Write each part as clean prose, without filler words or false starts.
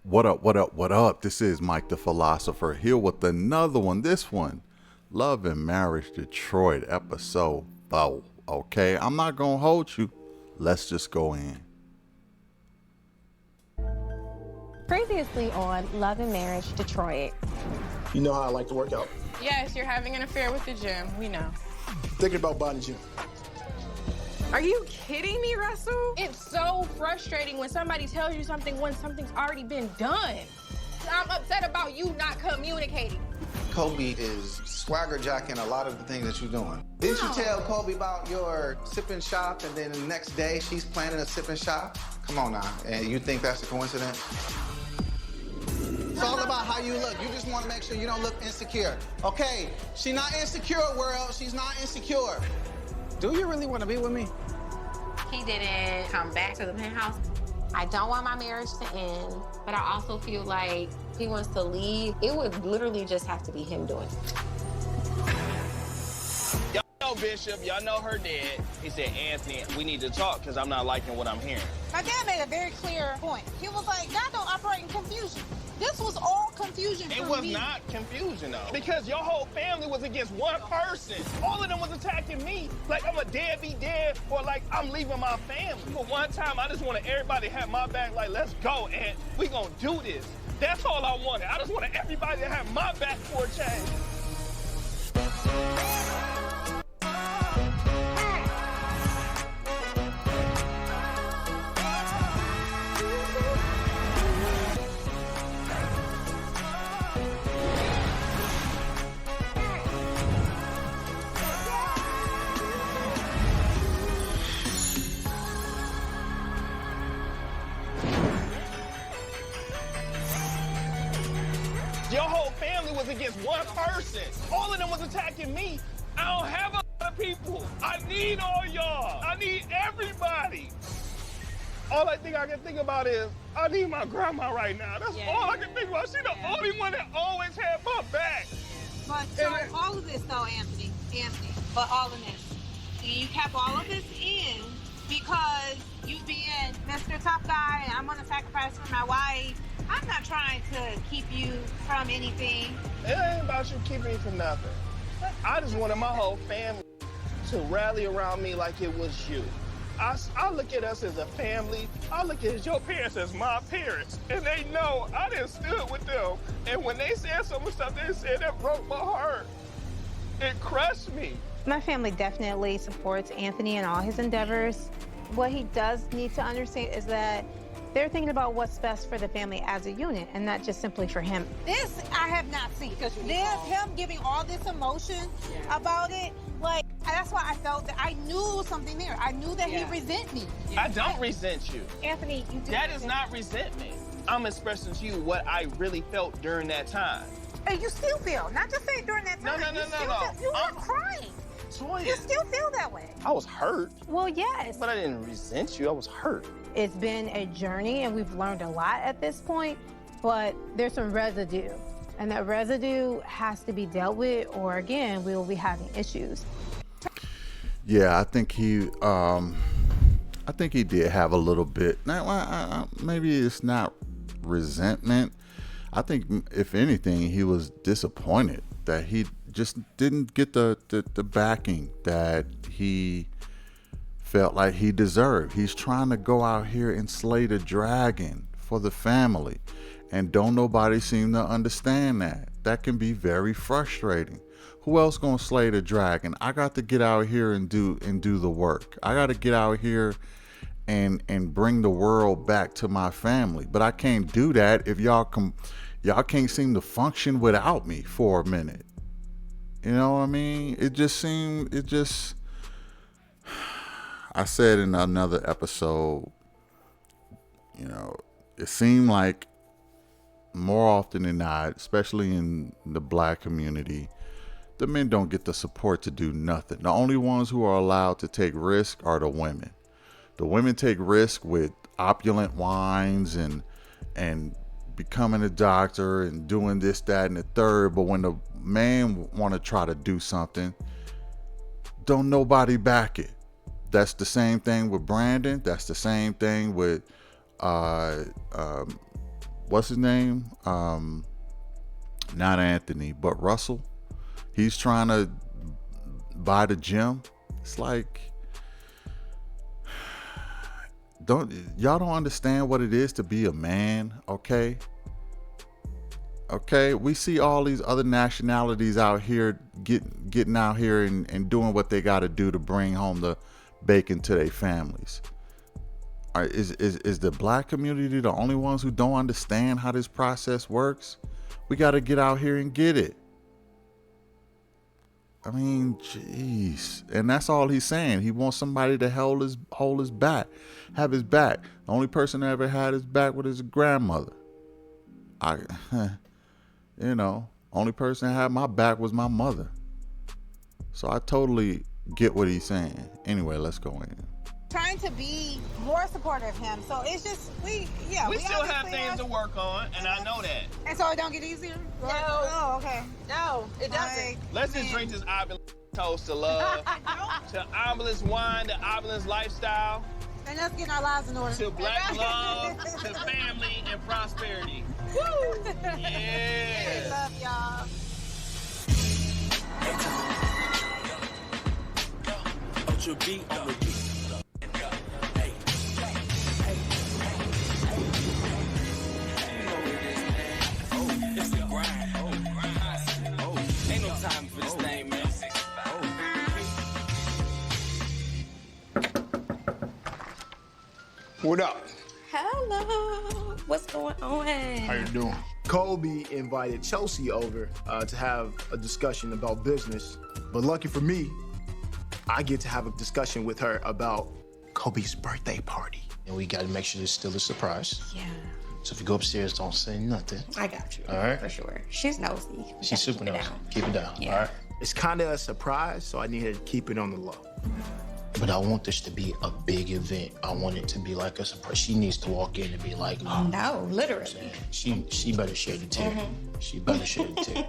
What up, what up, what up? This is Mike the Philosopher here with another one. This one, Love and Marriage Detroit, episode 4. Okay, I'm not gonna hold you. Let's just go in. Previously on Love and Marriage Detroit. You know how I like to work out. Yes, you're having an affair with the gym. We know. Thinking about buying a gym. Are you kidding me, Russell? It's so frustrating when somebody tells you something when something's already been done. I'm upset about you not communicating. Kobe is swagger jacking a lot of the things that you're doing. Didn't you tell Kobe about your sipping shop and then the next day she's planning a sipping shop? Come on now, and you think that's a coincidence? It's all about how you look. You just want to make sure you don't look insecure. Okay, she's not insecure, world. She's not insecure. Do you really want to be with me? He didn't come back to the penthouse. I don't want my marriage to end, but I also feel like he wants to leave. It would literally just have to be him doing it. Y'all know Bishop, y'all know her dad. He said, Anthony, we need to talk because I'm not liking what I'm hearing. My dad made a very clear point. He was like, God don't operate in confusion. This was all confusion It for was me. not confusion, though. Because your whole family was against one person. All of them was attacking me. Like I'm a deadbeat dad or like I'm leaving my family. For one time, I just wanted everybody to have my back. Like, let's go, and we gonna do this. That's all I wanted. I just wanted everybody to have my back for a change. Your whole family was against one person. All of them was attacking me. I don't have a lot of people. I need all y'all. I need everybody. All I can think about is I need my grandma right now. That's all I can think about. She's the only one that always had my back. But so all of this though, Anthony, but all of this. You kept all of this in because you being Mr. Tough Guy and I'm gonna sacrifice for my wife. I'm not trying to keep you from anything. It ain't about you keeping me from nothing. I just wanted my whole family to rally around me like it was you. I look at us as a family. I look at your parents as my parents. And they know I done stood with them. And when they said some of the stuff they said, that broke my heart. It crushed me. My family definitely supports Anthony in all his endeavors. What he does need to understand is that they're thinking about what's best for the family as a unit and not just simply for him. This I have not seen. This, him giving all this emotion about it, like, that's why I felt that I knew something there. I knew that he resent me. I don't resent you. Anthony, you do. That is not resentment. I'm expressing to you what I really felt during that time. And you still feel, not just say during that time. No. You were crying. Toya, You still feel that way. I was hurt, Well, yes, but I didn't resent you. I was hurt. it's been a journey and we've learned a lot at this point, but there's some residue. And that residue has to be dealt with or again, we will be having issues. Yeah, I think he did have a little bit. Now, maybe it's not resentment. I think if anything, he was disappointed that he just didn't get the backing that he felt like he deserved. He's trying to go out here and slay the dragon for the family, and don't nobody seem to understand that. That can be very frustrating. Who else gonna slay the dragon? I got to get out here and do the work. I got to get out here and bring the world back to my family. But I can't do that if y'all can't seem to function without me for a minute. You know what I mean? I said in another episode, it seemed like more often than not, especially in the black community, the men don't get the support to do nothing. The only ones who are allowed to take risk are the women. The women take risk with opulent wines and becoming a doctor and doing this, that, and the third. But when the man want to try to do something, don't nobody back it. That's the same thing with Brandon. That's the same thing with what's his name? Not Anthony, but Russell. He's trying to buy the gym. It's like, y'all don't understand what it is to be a man, okay? Okay, we see all these other nationalities out here getting out here and doing what they got to do to bring home the bacon to their families. All right, is the black community the only ones who don't understand how this process works? We got to get out here and get it. I mean, jeez. And that's all he's saying. He wants somebody to hold his back, have his back. The only person that ever had his back was his grandmother. Only person that had my back was my mother. So I totally get what he's saying. Anyway, let's go in. Trying to be more supportive of him. So it's just, we still have things to work on, and I know that. And so it don't get easier? No. Oh, okay. No, it doesn't. Let's just drink this Obulus toast to love, to Obulus wine, to Obulus lifestyle, And us getting our lives in order. to black love, to family and prosperity. Woo! Yeah. Love y'all. What up? Hello. What's going on? How you doing? Kobe invited Chelsea over to have a discussion about business. But lucky for me, I get to have a discussion with her about Kobe's birthday party. And we got to make sure it's still a surprise. Yeah. So if you go upstairs, don't say nothing. I got you. All right. For sure. She's nosy. She's super Keep it nosy. down. Keep it down. Yeah. All right. It's kind of a surprise, so I need her to keep it on the low. But I want this to be a big event. I want it to be like a surprise. She needs to walk in and be like, oh, No, literally. she better share the tip. She better share the tip.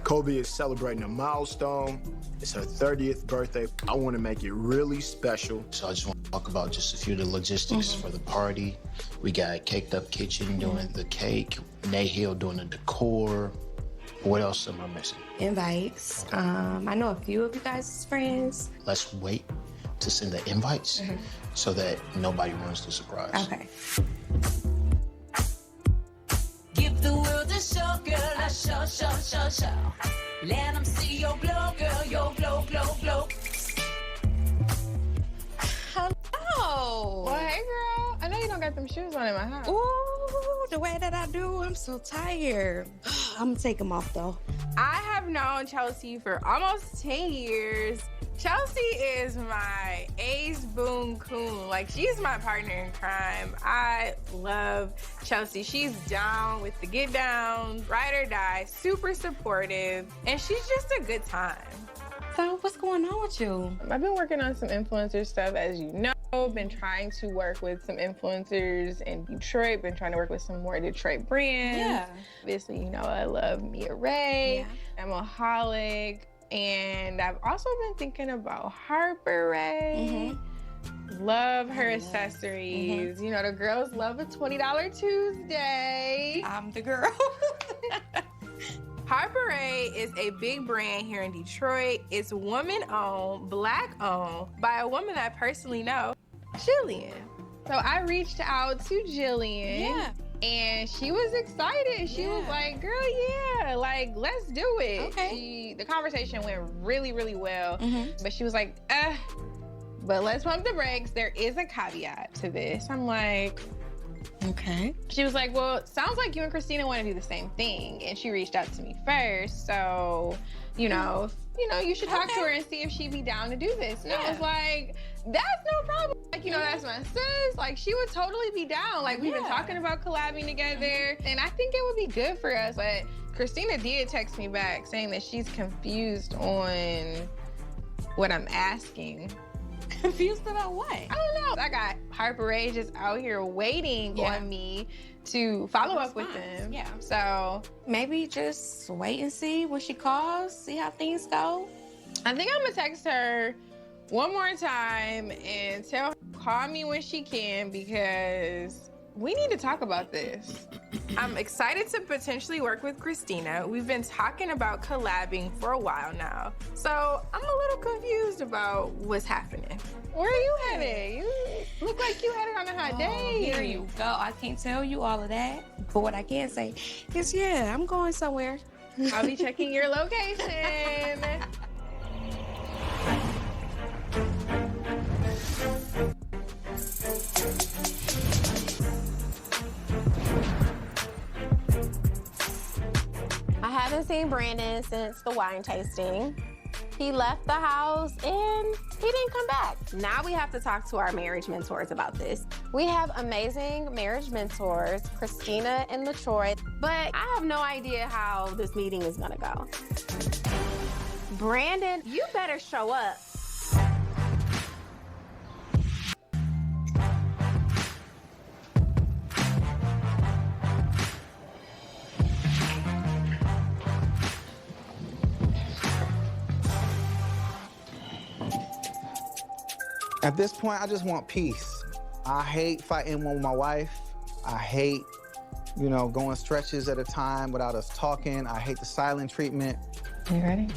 Kobe is celebrating a milestone. It's her 30th birthday. I want to make it really special. So I just want to talk about just a few of the logistics for the party. We got Caked Up Kitchen doing the cake, Nahill doing the decor. What else am I missing? Invites. I know a few of you guys' friends. Let's wait to send the invites so that nobody ruins the surprise. Okay. Give the world a show, girl, a show, show, show, show. Let them see your glow, girl, your glow, glow, glow. Hello. Well, hey, girl. I know you don't got them shoes on in my house. Ooh, the way that I do, I'm so tired. I'm gonna take them off though. I have known Chelsea for almost 10 years. Chelsea is my ace boon coon. Like, she's my partner in crime. I love Chelsea. She's down with the get down, ride or die, super supportive, and she's just a good time. So what's going on with you? I've been working on some influencer stuff, as you know. Been trying to work with some influencers in Detroit, been trying to work with some more Detroit brands. Yeah. Obviously, you know, I love Mia Ray. Yeah. I'm a holic. And I've also been thinking about Harper Ray. Love her accessories. You know, the girls love a $20 Tuesday. I'm the girl. Harper Ray is a big brand here in Detroit. It's woman-owned, Black-owned, by a woman I personally know, Jillian. So I reached out to Jillian. Yeah. And she was excited. She was like, girl, yeah, like, let's do it. Okay. The conversation went really, really well. But she was like, but let's pump the brakes. There is a caveat to this. I'm like, Okay. she was like, well, it sounds like you and Christina want to do the same thing. And she reached out to me first. So, you know, you should talk to her and see if she'd be down to do this. And I was like, that's no problem. Like, you know, that's my sis. Like, she would totally be down. Like, we've been talking about collabing together. And I think it would be good for us. But Christina did text me back saying that she's confused on what I'm asking. Confused about what? I don't know. I got Harper Ray just out here waiting on me to follow up with them. Yeah. So Maybe just wait and see when she calls, see how things go. I think I'm gonna text her one more time and tell her, call me when she can, because we need to talk about this. I'm excited to potentially work with Christina. We've been talking about collabing for a while now. So I'm a little confused about what's happening. Where are you headed? You look like you headed on a hot day. Here you go. I can't tell you all of that. But what I can say is, yeah, I'm going somewhere. I'll be checking your location. I haven't seen Brandon since the wine tasting. He left the house and he didn't come back. Now we have to talk to our marriage mentors about this. We have amazing marriage mentors, Christina and LaTroy, but I have no idea how this meeting is gonna go. Brandon, you better show up. At this point, I just want peace. I hate fighting with my wife. I hate, going stretches at a time without us talking. I hate the silent treatment. You ready?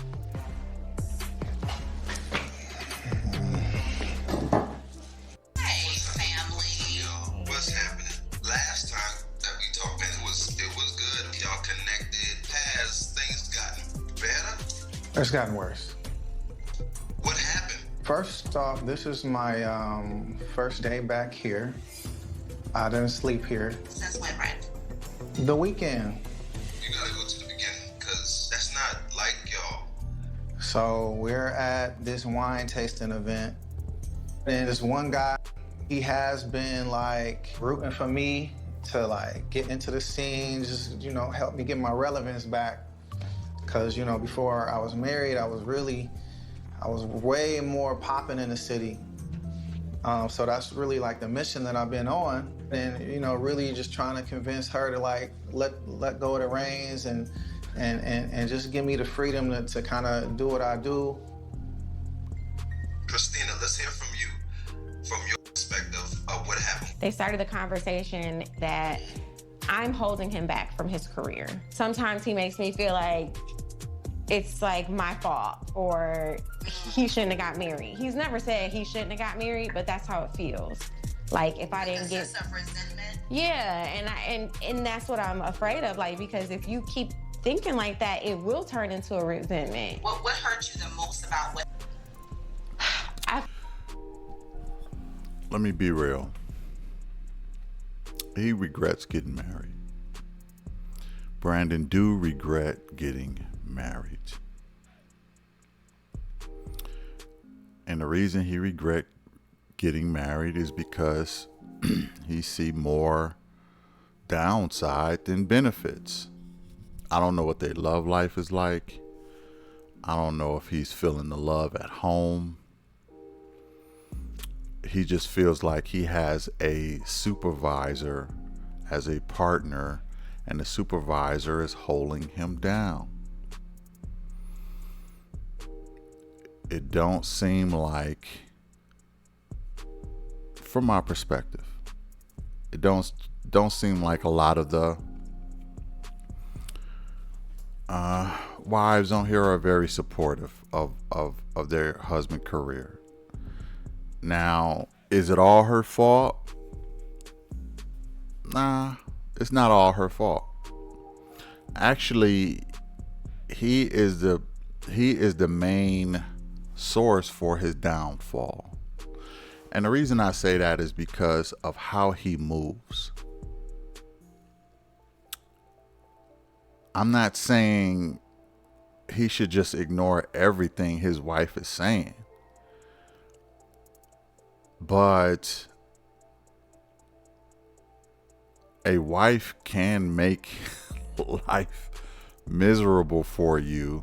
Hey, family. Yo, what's happening? Last time that we talked, man, it was good. Y'all connected. Has things gotten better? It's gotten worse. What happened? First off, this is my first day back here. I didn't sleep here. Since when, right? The weekend. You gotta go to the beginning, because that's not like y'all. So we're at this wine tasting event. And this one guy, he has been rooting for me to get into the scene, just, help me get my relevance back. Because, before I was married, I was way more popping in the city. So that's really the mission that I've been on. And, really just trying to convince her to let go of the reins and just give me the freedom to kind of do what I do. Christina, let's hear from you, from your perspective of what happened. They started the conversation that I'm holding him back from his career. Sometimes he makes me feel like it's my fault or he shouldn't have got married. He's never said he shouldn't have got married, but that's how it feels. If I didn't get... Sense of resentment? Yeah, and that's what I'm afraid of, because if you keep thinking like that, it will turn into a resentment. What hurt you the most about what? Let me be real. He regrets getting married. Brandon do regret getting married. And the reason he regret getting married is because he see more downside than benefits. I don't know what their love life is like. I don't know if he's feeling the love at home. He just feels like he has a supervisor as a partner, and the supervisor is holding him down. It don't seem like, from my perspective, it don't seem like a lot of the wives on here are very supportive of their husband career. Now, is it all her fault? Nah, it's not all her fault. Actually, he is the main source for his downfall. And the reason I say that is because of how he moves. I'm not saying he should just ignore everything his wife is saying. But a wife can make life miserable for you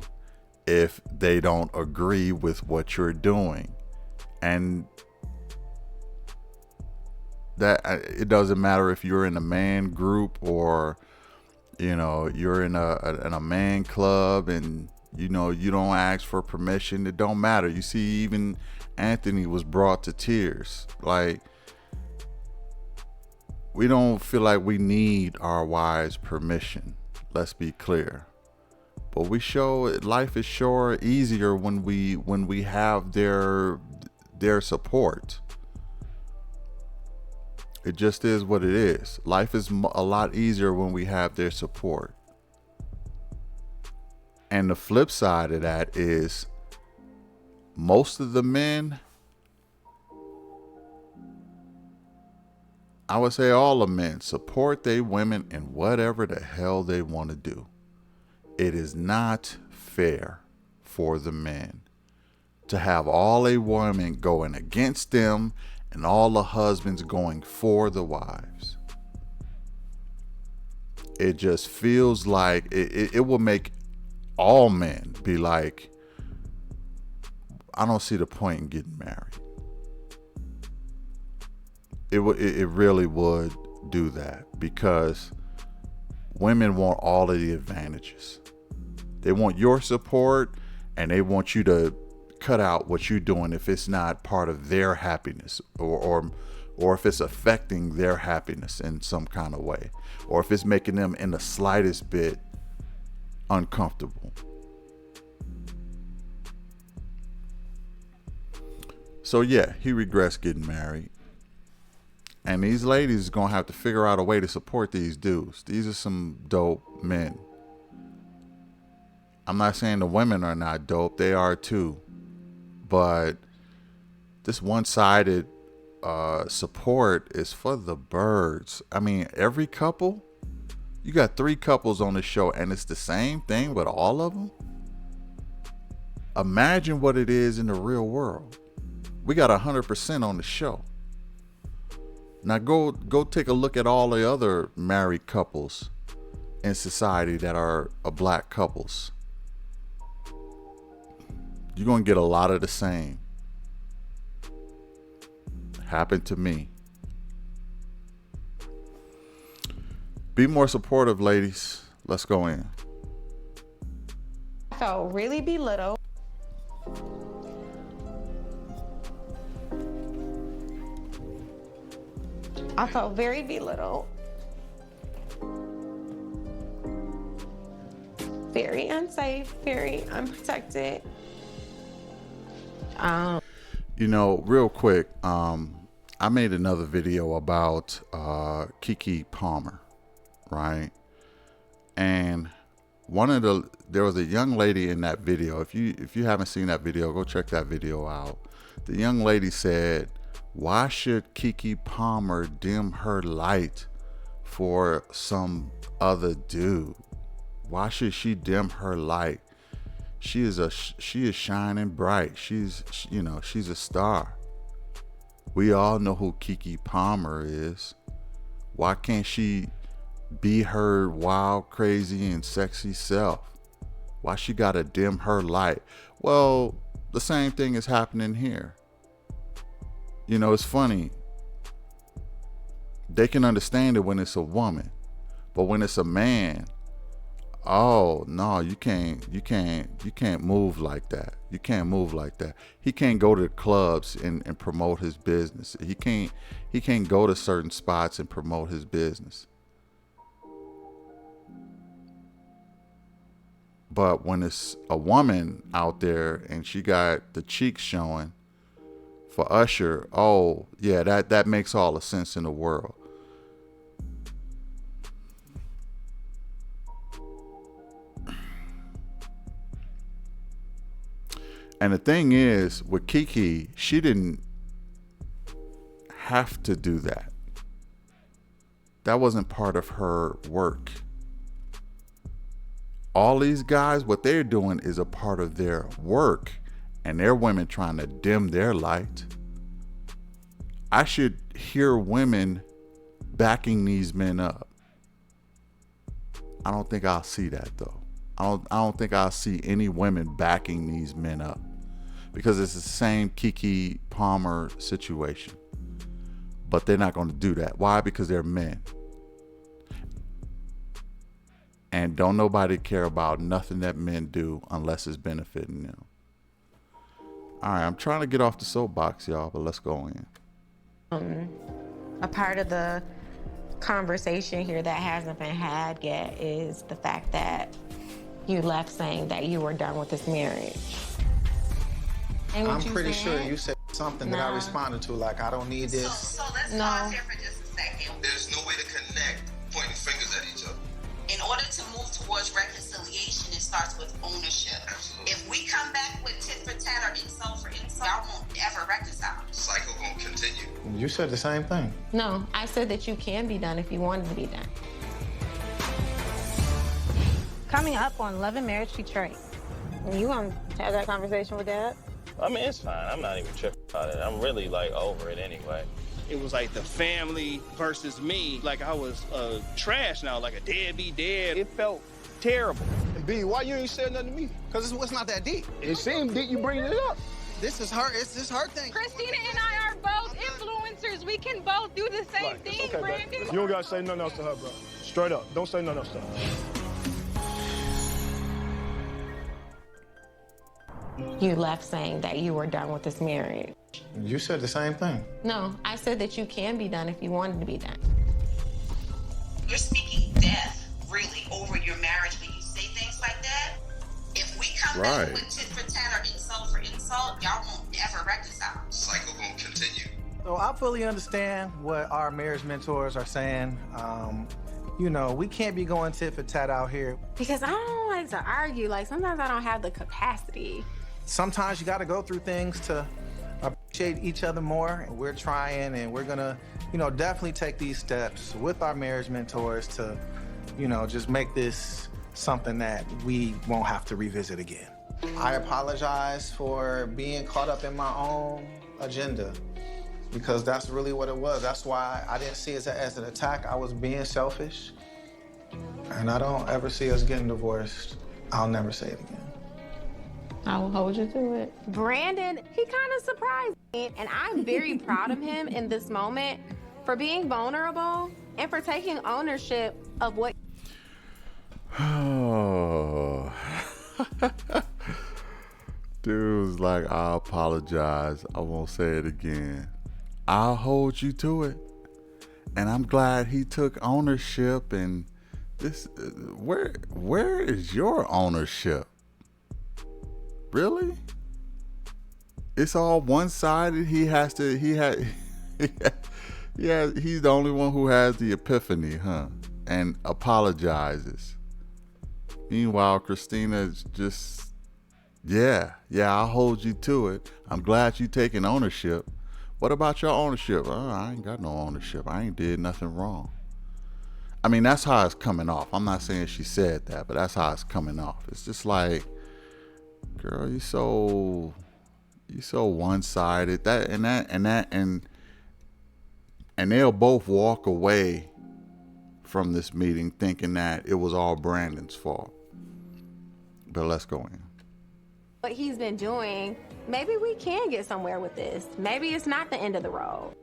if they don't agree with what you're doing. And that it doesn't matter if you're in a man group or you're in a man club and you don't ask for permission. It don't matter. You see, even Anthony was brought to tears. we don't feel like we need our wives' permission. Let's be clear. But we show life is sure easier when we have their support. It just is what it is. Life is a lot easier when we have their support. And the flip side of that is most of the men, I would say all the men, support their women in whatever the hell they want to do. It is not fair for the men to have all a women going against them and all the husbands going for the wives. It just feels like it will make all men be like, I don't see the point in getting married. It really would do that, because women want all of the advantages. They want your support, and they want you to cut out what you're doing if it's not part of their happiness, or if it's affecting their happiness in some kind of way, or if it's making them in the slightest bit uncomfortable. So yeah, he regrets getting married. And these ladies are going to have to figure out a way to support these dudes. These are some dope men. I'm not saying the women are not dope. They are too. But this one-sided support is for the birds. I mean, every couple, you got 3 couples on the show, and it's the same thing with all of them. Imagine what it is in the real world. We got 100% on the show. Now go take a look at all the other married couples in society that are black couples. You're going to get a lot of the same. Happened to me. Be more supportive, ladies. Let's go in. I felt really belittled. I felt very belittled. Very unsafe, very unprotected. You know, real quick, I made another video about Keke Palmer, right? And there was a young lady in that video. If you haven't seen that video, go check that video out. The young lady said, why should Keke Palmer dim her light for some other dude? Why should she dim her light? She is shining bright. She's a star. We all know who Keke Palmer is. Why can't she be her wild, crazy, and sexy self? Why she gotta dim her light? Well, the same thing is happening here. You know, it's funny. They can understand it when it's a woman, but when it's a man, oh no, you can't move like that. You can't move like that. He can't go to the clubs and promote his business. He can't go to certain spots and promote his business. But when it's a woman out there and she got the cheeks showing for Usher, oh yeah, that makes all the sense in the world. And the thing is, with Keke, she didn't have to do that. That wasn't part of her work. All these guys, what they're doing is a part of their work, and they're women trying to dim their light. I should hear women backing these men up. I don't think I'll see that though. I don't think I'll see any women backing these men up, because it's the same Keke Palmer situation. But they're not going to do that. Why? Because they're men. And don't nobody care about nothing that men do unless it's benefiting them. All right, I'm trying to get off the soapbox, y'all, but let's go in. A part of the conversation here that hasn't been had yet is the fact that you left saying that you were done with this marriage. I'm pretty sure you said something that I responded to, like, I don't need this. So let's pause here for just a second. There's no way to connect pointing fingers at each other. In order to move towards reconciliation, it starts with ownership. Absolutely. If we come back with tit for tat or insult for insult, y'all won't ever reconcile. Cycle gonna continue. You said the same thing. No, I said that you can be done if you wanted to be done. Coming up on Love and Marriage Detroit. You gonna have that conversation with Dad? I mean, it's fine. I'm not even tripping about it. I'm really like over it anyway. It was like the family versus me. Like I was trash now, like a deadbeat dad. It felt terrible. And B, why you ain't said nothing to me? Because it's not that deep. It seemed deep, you bringing it up. This is her, it's this her thing. Christina and I are both influencers. We can both do the same Right, thing, okay, Brandon. babe. You don't gotta say nothing else to her, bro. Straight up, don't say nothing else to her. You left saying that you were done with this marriage. You said the same thing. No, I said that you can be done if you wanted to be done. You're speaking death, really, over your marriage when you say things like that. If we come back with tit for tat or insult for insult, y'all won't ever reconcile. Cycle gonna continue. So I fully understand what our marriage mentors are saying. You know, we can't be going tit for tat out here. Because I don't like to argue. Like, sometimes I don't have the capacity. Sometimes you got to go through things to appreciate each other more. We're trying, and we're gonna, you know, definitely take these steps with our marriage mentors to, you know, just make this something that we won't have to revisit again. I apologize for being caught up in my own agenda, because that's really what it was. That's why I didn't see it as an attack. I was being selfish, and I don't ever see us getting divorced. I'll never say it again. I will hold you to it. Brandon, he kind of surprised me, and I'm very proud of him in this moment for being vulnerable and for taking ownership of what. Oh. Dude's like, I apologize. I won't say it again. I'll hold you to it. And I'm glad he took ownership. And this, where is your ownership? Really? It's all one-sided. He's the only one who has the epiphany, huh? And apologizes. Meanwhile, Christina's just, yeah, I'll hold you to it. I'm glad you taking ownership. What about your ownership? Oh, I ain't got no ownership. I ain't did nothing wrong. I mean, that's how it's coming off. I'm not saying she said that, but that's how it's coming off. It's just like, girl, you so one-sided. And they'll both walk away from this meeting thinking that it was all Brandon's fault. But let's go in. What he's been doing, maybe we can get somewhere with this. Maybe it's not the end of the road.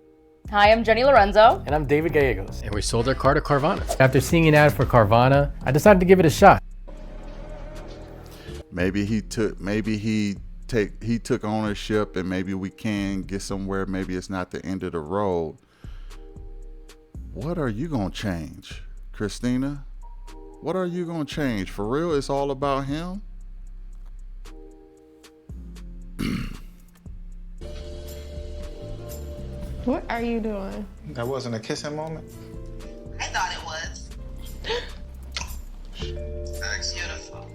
Hi, I'm Jenny Lorenzo. And I'm David Gallegos. And we sold our car to Carvana. After seeing an ad for Carvana, I decided to give it a shot. Maybe he took ownership, and maybe we can get somewhere. Maybe it's not the end of the road. What are you gonna change, Christina? What are you gonna change? For real, it's all about him? What are you doing? That wasn't a kissing moment? I thought it was. Beautiful. All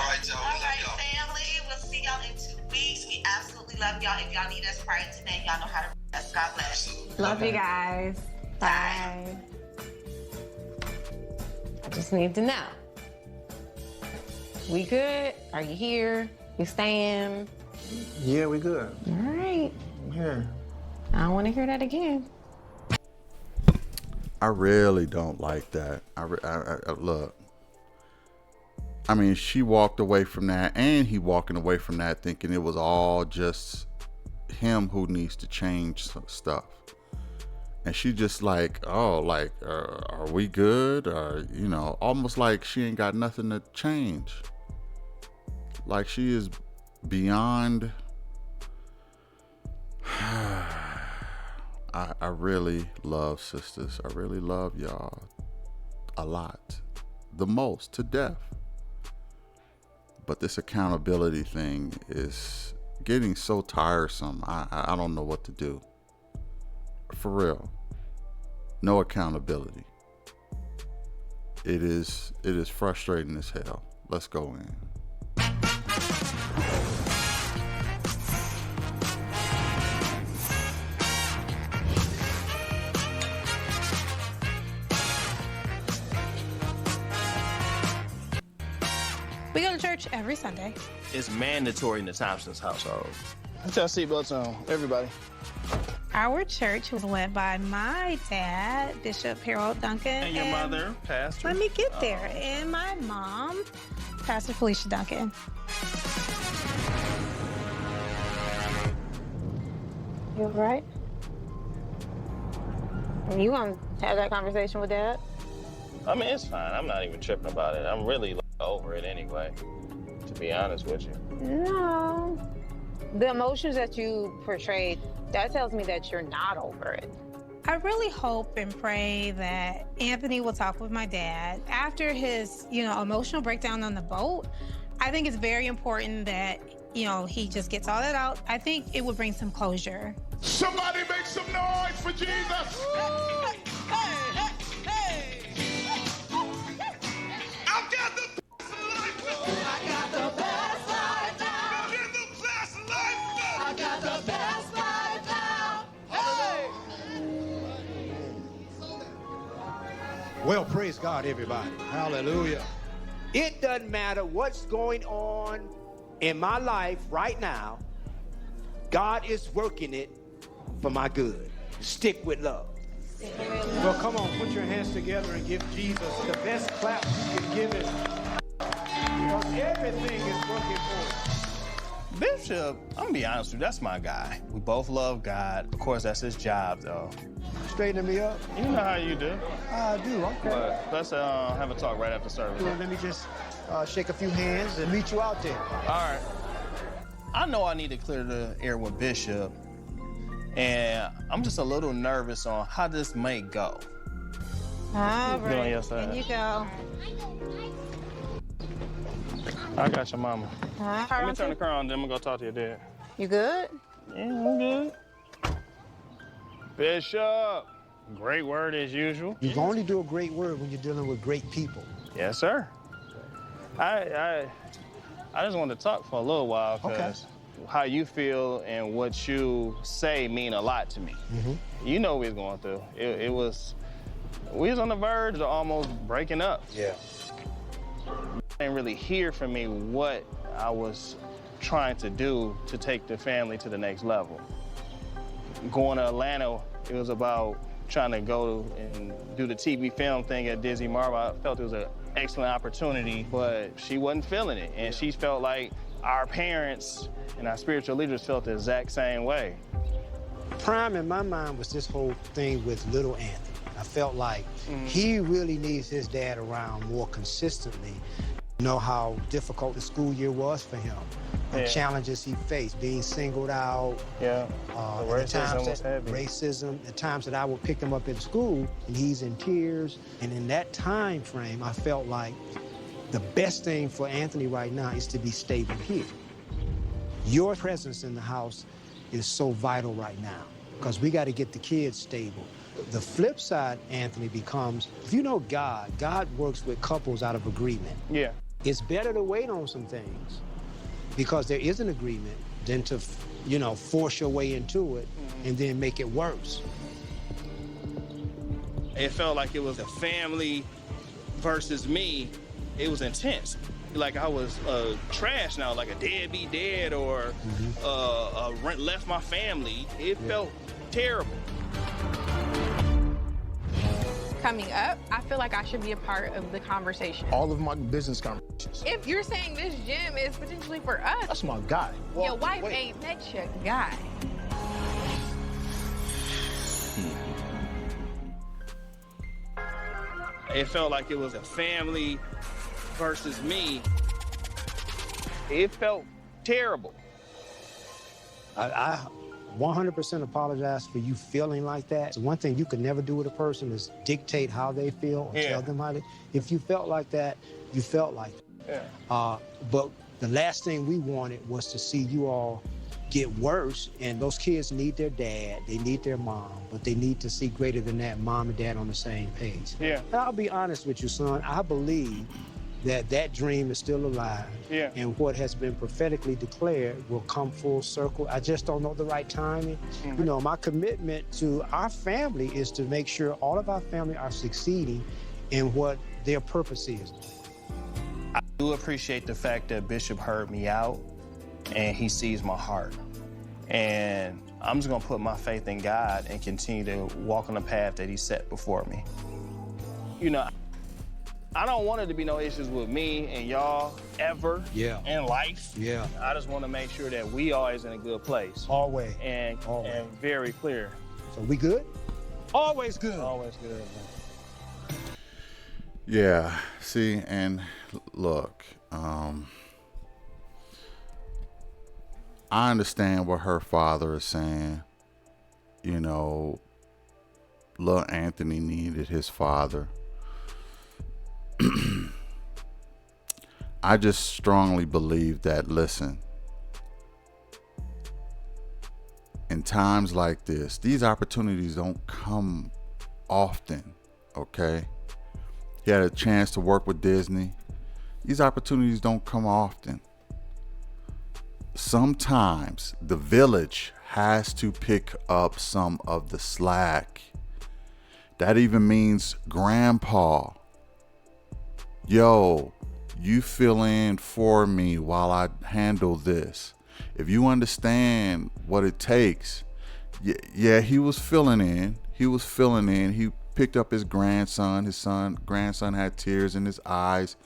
right, y'all. All right, family. We'll see y'all in 2 weeks. We absolutely love y'all. If y'all need us prior to that, y'all know how to reach us. God bless. Love you guys. Bye. I just need to know. We good? Are you here? You staying? Yeah, we good. All right. I'm here. I don't want to hear that again. I really don't like that. Look. I mean, she walked away from that, and he walking away from that thinking it was all just him who needs to change some stuff. And she just like, are we good? Or, you know, almost like she ain't got nothing to change. Like she is beyond, I really love sisters. I really love y'all a lot, the most, to death. But this accountability thing is getting so tiresome. I don't know what to do. For real. No accountability. It is frustrating as hell. Let's go in. We go to church every Sunday. It's mandatory in the Thompson's household. Put your seatbelts on, everybody. Our church was led by my dad, Bishop Harold Duncan. And your mother, Pastor. Let me get there. And my mom, Pastor Felicia Duncan. You all right? You want to have that conversation with Dad? I mean, it's fine. I'm not even tripping about it. I'm really over it anyway, to be honest with you. No. The emotions that you portrayed, that tells me that you're not over it. I really hope and pray that Anthony will talk with my dad after his, emotional breakdown on the boat. I think it's very important that, he just gets all that out. I think it would bring some closure. Somebody make some noise for Jesus! Well, praise God, everybody. Hallelujah. It doesn't matter what's going on in my life right now. God is working it for my good. Stick with love. Well, come on, put your hands together and give Jesus the best clap you can give him. Because everything is working for him. Bishop, I'm gonna be honest with you, that's my guy. We both love God. Of course, that's his job, though. Straightening me up? You know how you do. I do, okay. But let's have a talk right after service. Well, let me just shake a few hands and meet you out there. All right. I know I need to clear the air with Bishop, and I'm just a little nervous on how this may go. All right, in you go. I got your mama. Let me turn the car on, then I'm gonna go talk to your dad. You good? Yeah, I'm good. Bishop, great word as usual. You can only do a great word when you're dealing with great people. Yes, sir. I just wanted to talk for a little while because how you feel and what you say mean a lot to me. Mm-hmm. You know what we was going through. We was on the verge of almost breaking up. Yeah. Didn't really hear from me what I was trying to do to take the family to the next level. Going to Atlanta, it was about trying to go and do the TV film thing at Disney Marvel. I felt it was an excellent opportunity, but she wasn't feeling it. And she felt like our parents and our spiritual leaders felt the exact same way. Prime in my mind was this whole thing with little Anthony. I felt like he really needs his dad around more consistently. You know how difficult the school year was for him, the challenges he faced, being singled out. Yeah, racism, the times that I would pick him up at school and he's in tears. And in that time frame, I felt like the best thing for Anthony right now is to be stable here. Your presence in the house is so vital right now because we got to get the kids stable. The flip side, Anthony, becomes, if you know God, God works with couples out of agreement. Yeah. It's better to wait on some things because there is an agreement than to, force your way into it and then make it worse. It felt like it was a family versus me. It was intense. Like I was trash now, like a deadbeat dad or left my family. It felt terrible. Coming up, I feel like I should be a part of the conversation. All of my business conversations. If you're saying this gym is potentially for us, that's my guy. Well, your wife ain't met your guy. It felt like it was a family versus me. It felt terrible. I 100% apologize for you feeling like that. So one thing you can never do with a person is dictate how they feel or tell them how they. If you felt like that, you felt like that. But the last thing we wanted was to see you all get worse, and those kids need their dad, they need their mom, but they need to see greater than that, mom and dad on the same page. And I'll be honest with you, son, I believe that dream is still alive. And what has been prophetically declared will come full circle. I just don't know the right timing. You know, my commitment to our family is to make sure all of our family are succeeding in what their purpose is. I do appreciate the fact that Bishop heard me out and he sees my heart. And I'm just gonna put my faith in God and continue to walk on the path that he set before me. You know, I don't want there to be no issues with me and y'all ever in life. I just want to make sure that we always in a good place. Always. And very clear. So we good? Always good. Always good. Yeah, see, and look, I understand what her father is saying. You know, little Anthony needed his father. I just strongly believe that, listen, in times like this, these opportunities don't come often, okay? He had a chance to work with Disney. These opportunities don't come often. Sometimes the village has to pick up some of the slack. That even means grandpa. Yo, you fill in for me while I handle this. If you understand what it takes. Yeah, he was filling in. He picked up his grandson. Grandson had tears in his eyes.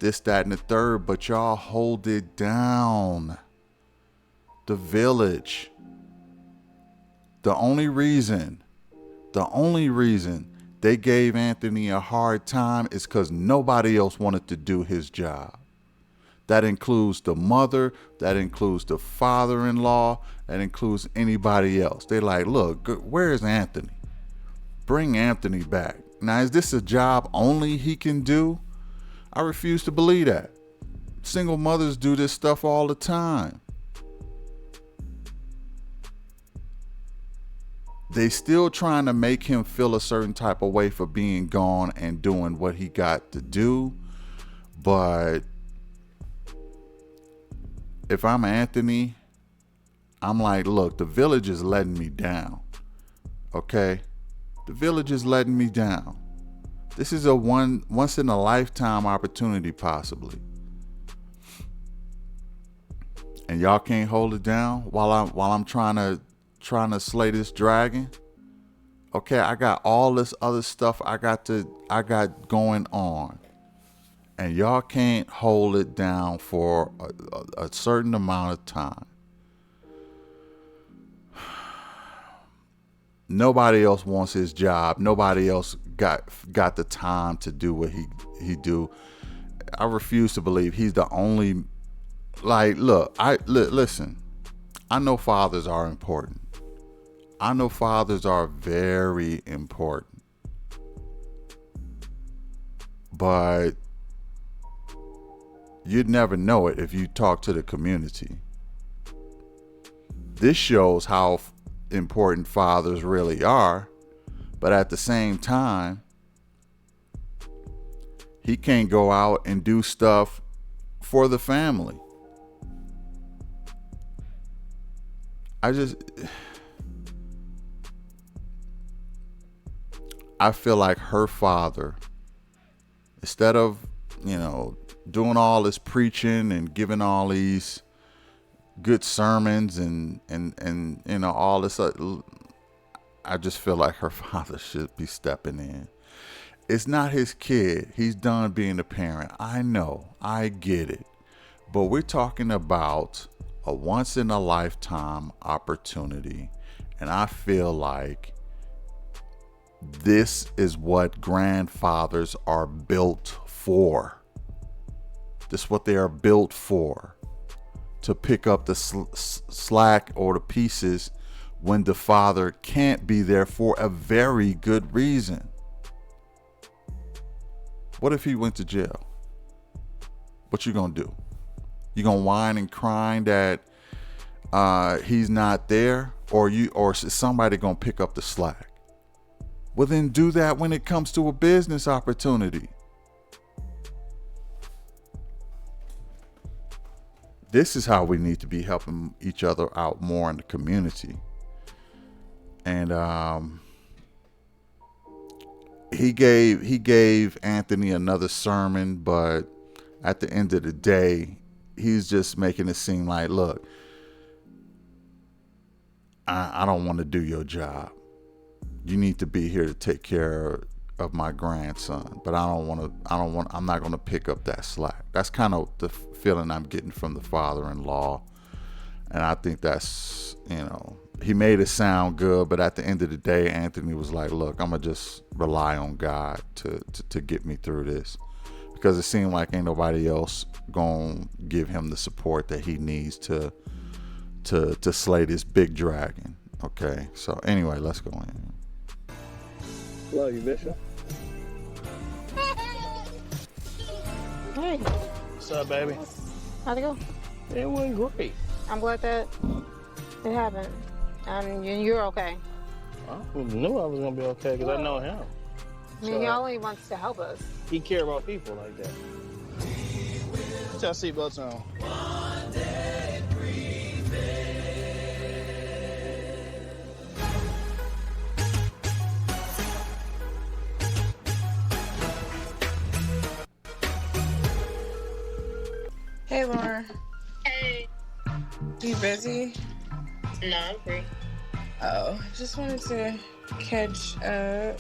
This, that, and the third. But y'all hold it down. The village. The only reason they gave Anthony a hard time is because nobody else wanted to do his job. That includes the mother, that includes the father-in-law, that includes anybody else. They're like, look, where's Anthony? Bring Anthony back. Now, is this a job only he can do? I refuse to believe that. Single mothers do this stuff all the time. They still trying to make him feel a certain type of way for being gone and doing what he got to do. But if I'm Anthony, I'm like, look, the village is letting me down. Okay? The village is letting me down. This is a once in a lifetime opportunity, possibly. And y'all can't hold it down while I'm trying to slay this dragon. Okay, I got all this other stuff I got going on, and y'all can't hold it down for a certain amount of time. Nobody else wants his job. Nobody else got the time to do what he do. I refuse to believe he's the only. Like, look, listen. I know fathers are important. I know fathers are very important. But you'd never know it if you talk to the community. This shows how important fathers really are. But at the same time, he can't go out and do stuff for the family. I feel like her father, instead of, doing all this preaching and giving all these good sermons and all this, I just feel like her father should be stepping in. It's not his kid. He's done being a parent. I know. I get it. But we're talking about a once in a lifetime opportunity. And I feel like this is what grandfathers are built for. This is what they are built for. To pick up the slack or the pieces when the father can't be there for a very good reason? What if he went to jail? What you gonna do? You gonna whine and crying that he's not there, or is somebody gonna pick up the slack? Well, then do that when it comes to a business opportunity. This is how we need to be helping each other out more in the community. And he gave Anthony another sermon, but at the end of the day, he's just making it seem like, look, I don't want to do your job. You need to be here to take care of my grandson, but I'm not going to pick up that slack. That's kind of the feeling I'm getting from the father-in-law. And I think that's, he made it sound good, but at the end of the day, Anthony was like, look, I'm going to just rely on God to get me through this, because it seemed like ain't nobody else going to give him the support that he needs to slay this big dragon. Okay. So anyway, let's go in. Love you, Bishop. Hey. What's up, baby? How'd it go? It went great. I'm glad that it happened. You're okay. I knew I was gonna be okay because I know him. I mean, he only wants to help us. He care about people like that. Put your seatbelts on. Hey, Laura. Hey. You busy? No, I'm free. Oh, just wanted to catch up.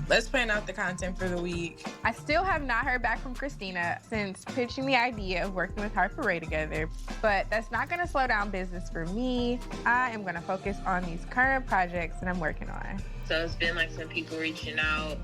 Let's plan out the content for the week. I still have not heard back from Christina since pitching the idea of working with Harper Ray together, but that's not gonna slow down business for me. I am gonna focus on these current projects that I'm working on. So it's been like some people reaching out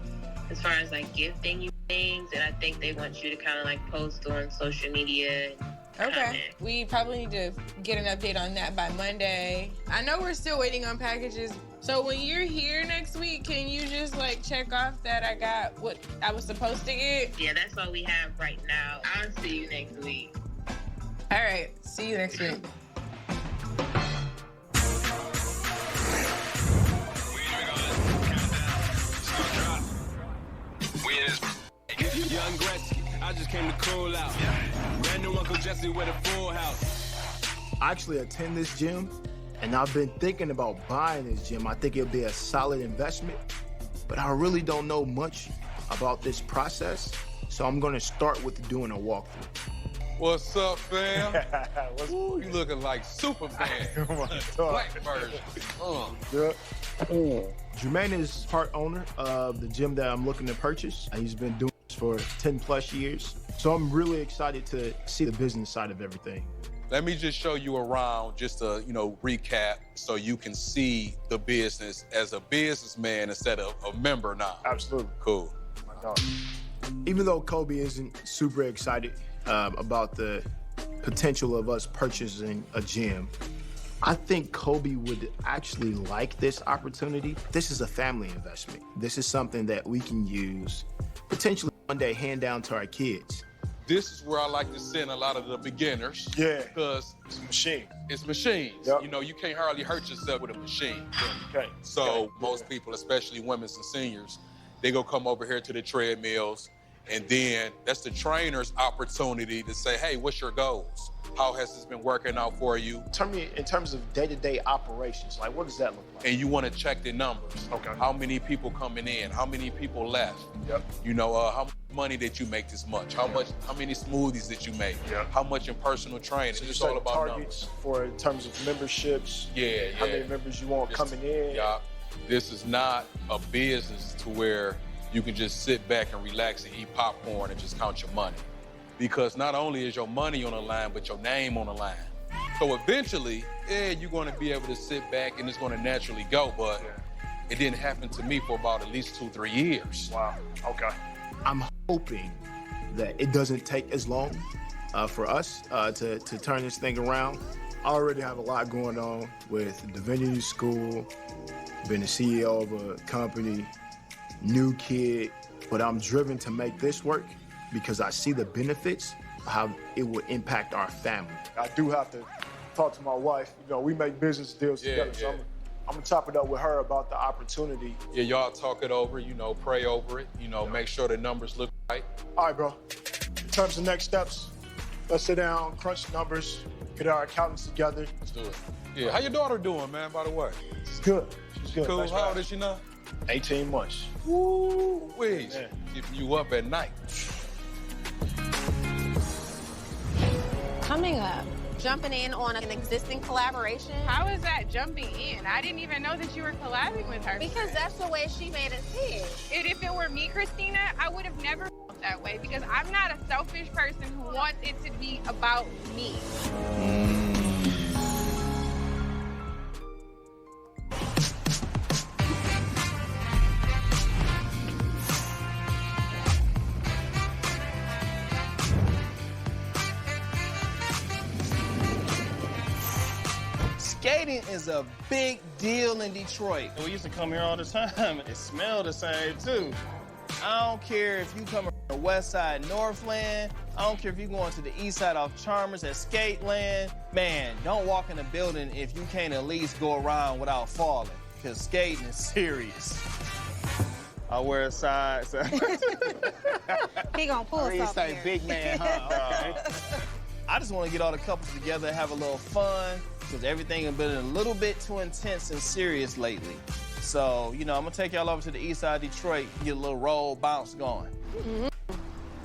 as far as like gifting you things, and I think they want you to kind of like post on social media. Okay. We probably need to get an update on that by Monday. I know we're still waiting on packages. So when you're here next week, can you just like check off that I got what I was supposed to get? Yeah, that's all we have right now. I'll see you next week. All right. See you next week. Young Gretzky, I just came to cool out. Brand new Uncle Jesse with a full house. I actually attend this gym, and I've been thinking about buying this gym. I think it'll be a solid investment, but I really don't know much about this process, so I'm gonna start with doing a walkthrough. What's up, fam? Ooh, you looking like Superman. Black version. Jermaine is part owner of the gym that I'm looking to purchase. He's been doing this for 10 plus years. So I'm really excited to see the business side of everything. Let me just show you around, just to, recap, so you can see the business as a businessman instead of a member now. Absolutely. Cool. Even though Kobe isn't super excited about the potential of us purchasing a gym, I think Kobe would actually like this opportunity. This is a family investment. This is something that we can use, potentially one day hand down to our kids. This is where I like to send a lot of the beginners. Yeah. Because it's machine. It's machines. Yep. You can't hardly hurt yourself with a machine. Okay. So most people, especially women and seniors, they go come over here to the treadmills, and then that's the trainer's opportunity to say, hey, what's your goals? How has this been working out for you? Tell me in terms of day-to-day operations, like what does that look like? And you want to check the numbers. Okay. How many people coming in? How many people left? Yep. How much money did you make this much? How many smoothies did you make? Yep. How much in personal training? So it's all about targets numbers. for in terms of memberships. Yeah. How many members you want coming in? Yeah. This is not a business to where you can just sit back and relax and eat popcorn and just count your money. Because not only is your money on the line, but your name on the line. So eventually, you're going to be able to sit back and it's going to naturally go, but it didn't happen to me for about at least 2-3 years. Wow, okay. I'm hoping that it doesn't take as long for us to turn this thing around. I already have a lot going on with Divinity School, been the CEO of a company, new kid, but I'm driven to make this work because I see the benefits of how it will impact our family. I do have to talk to my wife. You know, we make business deals together, so I'm gonna chop it up with her about the opportunity. Yeah, y'all talk it over, you know, pray over it, you know, make sure the numbers look right. All right, bro. In terms of next steps, let's sit down, crunch the get our accountants together. Let's do it. Yeah, how your daughter doing, man, by the way? She's good. She's good. Cool. Thanks, How man. old is she now? 18 months. Woo, whiz. Keeping you up at night. Coming up, jumping in on an existing collaboration. How is that jumping in? I didn't even know that you were collabing with her. Because that's the way she made it seem. And if it were me, Christina, I would have never felt that way because I'm not a selfish person who wants it to be about me. Skating is a big deal in Detroit. We used to come here all the time. It smelled the same, too. I don't care if you come from the west side, Northland. I don't care if you're going to the east side off Chalmers at Skateland. Man, don't walk in the building if you can't at least go around without falling, because skating is serious. I wear a size. He gonna pull us off say here. big man, huh? I just want to get all the couples together and have a little fun, because everything has been a little bit too intense and serious lately. So, you know, I'm going to take y'all over to the east side of Detroit, get a little roll bounce going.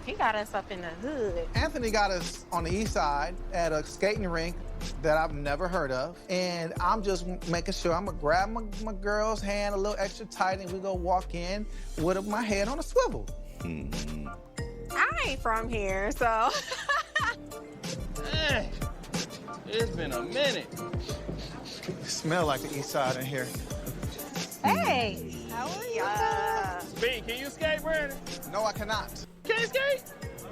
He got us up in the hood. Anthony got us on the east side at a skating rink that I've never heard of. And I'm just making sure I'm gonna grab my girl's hand a little extra tight and we go walk in with my head on a swivel. I ain't from here, so. Hey, it's been a minute. It smell like the east side in here. Hey, how are you? B, can you skate, Brandon? No, I cannot. Can't skate?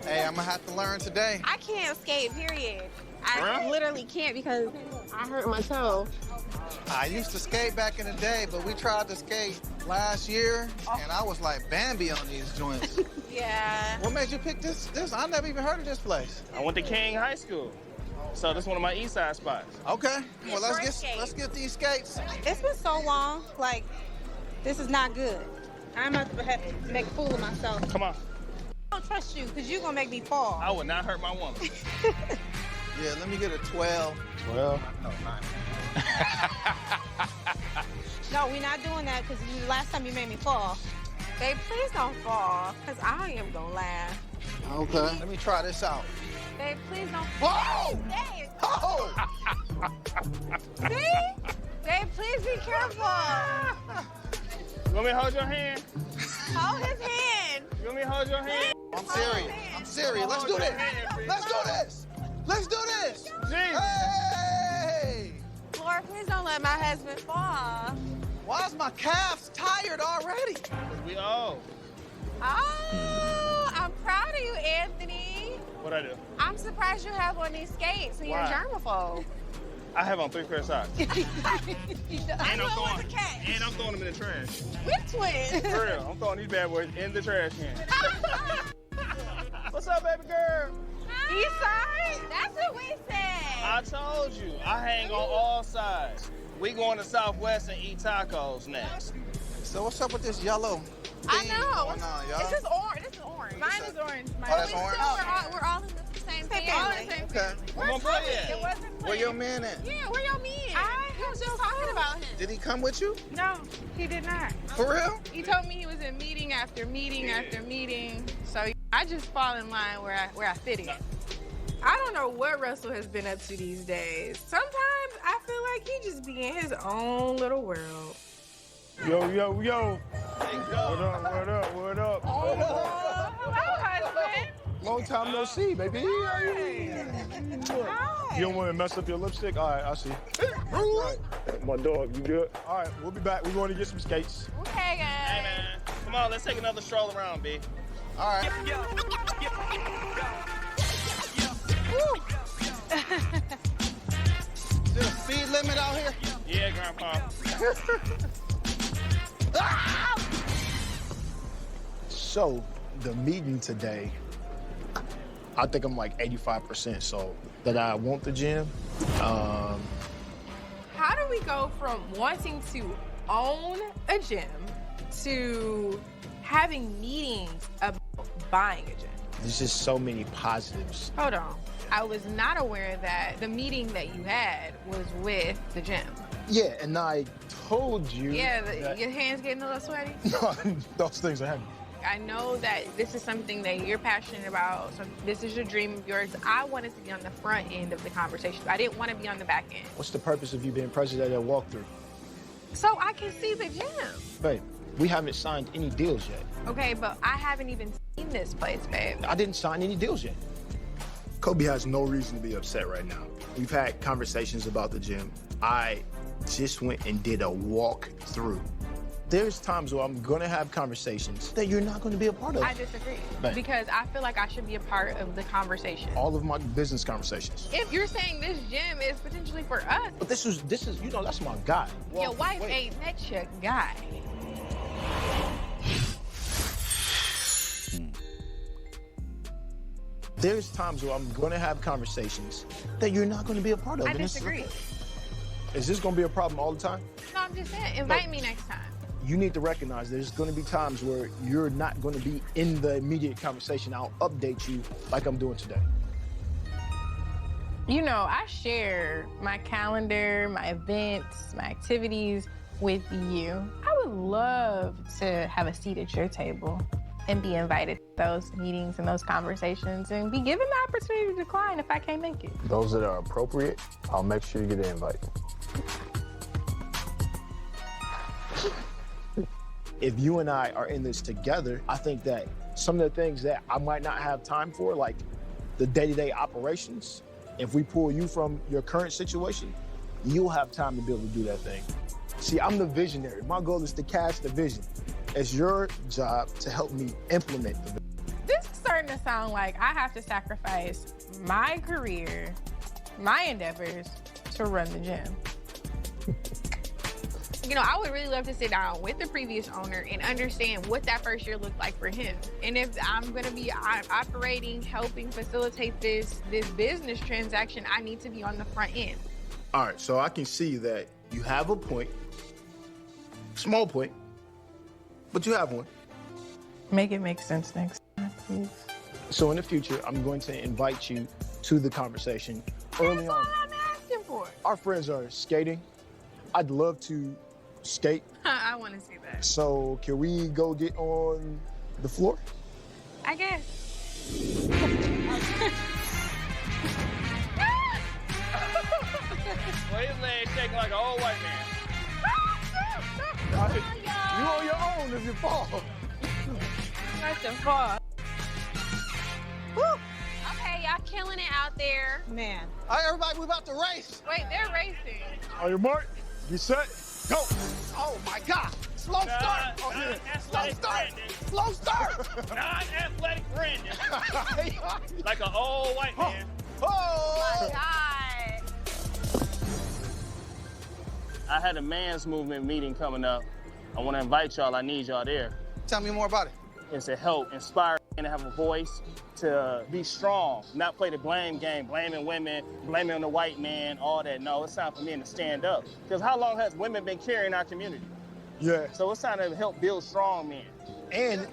Hey, I'm gonna have to learn today. I can't skate, period. I Huh? literally can't because I hurt my toe. I used to skate back in the day, but we tried to skate last year, and I was like Bambi on these joints. Yeah. What made you pick this? I never even heard of this place. I went to King High School. So this is one of my east side spots. Okay. Well, let's get these skates. It's been so long. Like, this is not good. I'm about to have to make a fool of myself. Come on. I don't trust you because you're gonna make me fall. I would not hurt my woman. Yeah, let me get a 12. 12? No, 9. No, we're not doing that because last time you made me fall. Babe, please don't fall, because I am gonna laugh. Okay. Let me try this out. Babe, please don't. Whoa! Babe! Oh! See? Babe, please be careful. You want me to hold your hand? Hold his hand. You want me to hold your hand? I'm serious. I'm serious. Let's do this. Let's do this. Let's do this. Hey! Lord, please don't let my husband fall. Why is my calves tired already? We old. Oh, I'm proud of you, Anthony. What'd I do? I'm surprised you have on these skates and you're Why? germaphobe. I have on 3 pair of socks. I And know I'm it throwing, was a catch. and I'm throwing them in the trash. We're twins. For real, I'm throwing these bad boys in the trash can. What's up, baby girl? East side? That's what we said. I told you, I hang on all sides. We going to Southwest and eat tacos next. So what's up with this yellow I thing know. going on, y'all? This is orange. This is orange. Mine is orange. Oh, that's orange? We're all in the same family. All in the same Okay. Where my buddy It at? wasn't Where your man at? Yeah, where your man? We was just talking about him. Did he come with you? No, he did not. For real? He told me he was in meeting after meeting after meeting. So I just fall in line where I fit in. I don't know what Russell has been up to these days. Sometimes I feel like he just be in his own little world. Yo, yo, yo. What up, what up, what up? Hello, husband. Long time no see, baby. Hi. You don't want to mess up your lipstick? All right, I see. All right. My dog, you good? All right, we'll be back. We're going to get some skates. Okay, guys. Hey, man. Come on, let's take another stroll around, B. All right. Grandpa. So, the meeting today, I think I'm like 85%. So, that I want the gym. How do we go from wanting to own a gym to having meetings about buying a gym? There's just so many positives. Hold on. I was not aware that the meeting that you had was with the gym. Yeah, and I told you. Yeah, that- your hands getting a little sweaty? No, those things are heavy. I know that this is something that you're passionate about. So this is your dream of yours. I wanted to be on the front end of the conversation. I didn't want to be on the back end. What's the purpose of you being present at that walkthrough? So I can see the gym. Babe, we haven't signed any deals yet. Okay, but I haven't even seen this place, babe. I didn't sign any deals yet. Kobe has no reason to be upset right now. We've had conversations about the gym. I just went and did a walkthrough. There's times where I'm gonna have conversations that you're not gonna be a part of. I disagree. Babe. Because I feel like I should be a part of the conversation. All of my business conversations. If you're saying this gym is potentially for us, But this is, you know, that's my guy. your wife ain't met your guy. There's times where I'm gonna have conversations that you're not gonna be a part of. I and disagree. Is this gonna be a problem all the time? No, I'm just saying, invite me next time. You need to recognize there's gonna be times where you're not gonna be in the immediate conversation. I'll update you like I'm doing today. You know, I share my calendar, my events, my activities with you. I would love to have a seat at your table and be invited to those meetings and those conversations and be given the opportunity to decline if I can't make it. Those that are appropriate, I'll make sure you get an invite. If you and I are in this together, I think that some of the things that I might not have time for, like the day-to-day operations, if we pull you from your current situation, you'll have time to be able to do that thing. See, I'm the visionary. My goal is to cast the vision. It's your job to help me implement the vision. This is starting to sound like I have to sacrifice my career, my endeavors to run the gym. You know, I would really love to sit down with the previous owner and understand what that first year looked like for him. And if I'm gonna be operating, helping facilitate this business transaction, I need to be on the front end. All right, so I can see that you have a point, small point, but you have one. Make it make sense next time, please. So in the future, I'm going to invite you to the conversation early That's on. all I'm asking for. Our friends are skating. I'd love to skate. I want to see that. So can we go get on the floor? I guess. Well, his legs shaking like an old white man. You on your own if you fall. Not to fall. Okay, y'all killing it out there. Man. All right, everybody, we about to race. Wait, they're racing. On your mark, get set, go. Oh my God! Slow start. Oh, yeah. Slow start. Slow start. Non-athletic Brandon. Like an old white man. Oh my God. I had a man's movement meeting coming up. I want to invite y'all. I need y'all there. Tell me more about it. It's to help inspire and to have a voice, to be strong, not play the blame game, blaming women, blaming on the white man, all that. No, it's time for men to stand up. Because how long has women been carrying our community? Yeah. So it's time to help build strong men. And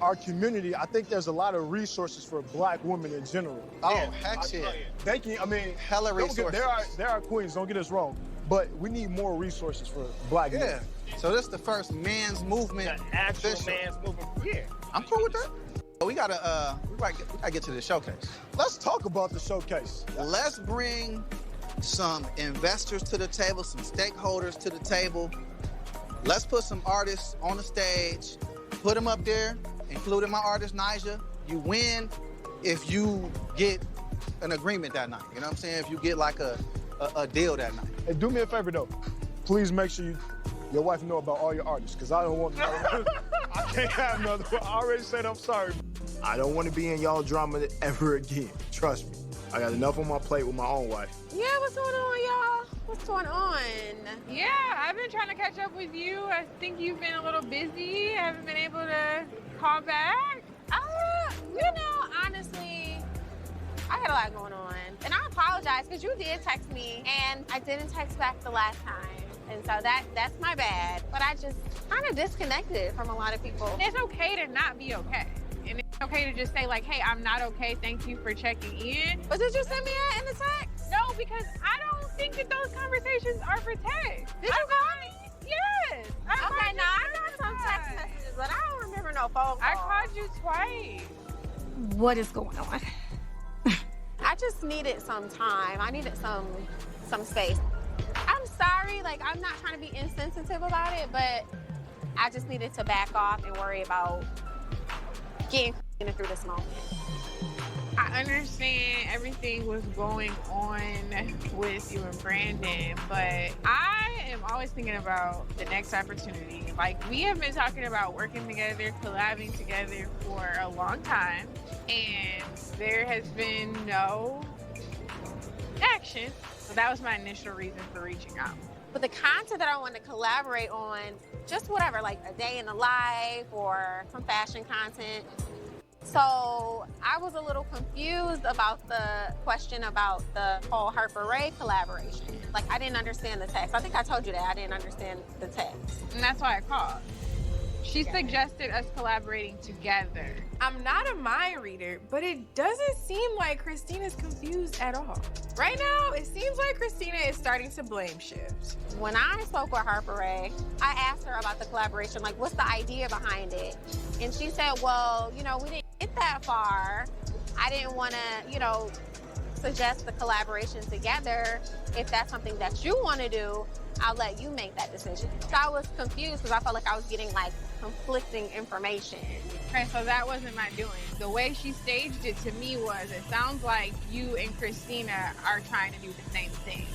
our community, I think there's a lot of resources for Black women in general. Oh, heck yeah. They can, I mean, Hella resources. There are queens, don't get us wrong, but we need more resources for Black men. Yeah. So this is the first man's movement. The actual official. man's movement. Yeah. I'm cool with that. We gotta get to the showcase. Let's talk about the showcase. Let's bring some investors to the table, some stakeholders to the table. Let's put some artists on the stage, put them up there, including my artist, Nyjah. You win if you get an agreement that night. You know what I'm saying? If you get like a deal that night. Hey, do me a favor though. Please make sure your wife know about all your artists, because I don't want I can't have another one. I already said I'm sorry. I don't want to be in y'all drama ever again. Trust me. I got enough on my plate with my own wife. Yeah, what's going on, y'all? What's going on? Yeah, I've been trying to catch up with you. I think you've been a little busy. I haven't been able to call back. You know, honestly, I had a lot going on. And I apologize because you did text me and I didn't text back the last time. And so that's my bad. But I just kind of disconnected from a lot of people. It's okay to not be okay. And it's okay to just say like, hey, I'm not okay. Thank you for checking in. But did you send me that in the text? No, because I don't think that those conversations are for text. Did you call me? Yes. Okay, now I got some text messages, but I don't remember no phone call. I called you twice. What is going on? I just needed some time. I needed some space. I'm sorry, like I'm not trying to be insensitive about it, but I just needed to back off and worry about getting through this moment. I understand everything was going on with you and Brandon, but I am always thinking about the next opportunity. Like, we have been talking about working together, collabing together for a long time, and there has been no action. So that was my initial reason for reaching out. But the content that I wanted to collaborate on, just whatever, like a day in the life or some fashion content. So I was a little confused about the question about the whole Harper Ray collaboration. Like, I didn't understand the text. I think I told you that I didn't understand the text. And that's why I called. She suggested us collaborating together. I'm not a mind reader, but it doesn't seem like Christina's confused at all. Right now, it seems like Christina is starting to blame shift. When I spoke with Harper Ray, I asked her about the collaboration, like, what's the idea behind it? And she said, well, you know, we didn't get that far. I didn't want to, you know, suggest the collaboration together. If that's something that you want to do, I'll let you make that decision. So I was confused because I felt like I was getting like conflicting information. Okay, so that wasn't my doing. The way she staged it to me was, it sounds like you and Christina are trying to do the same thing.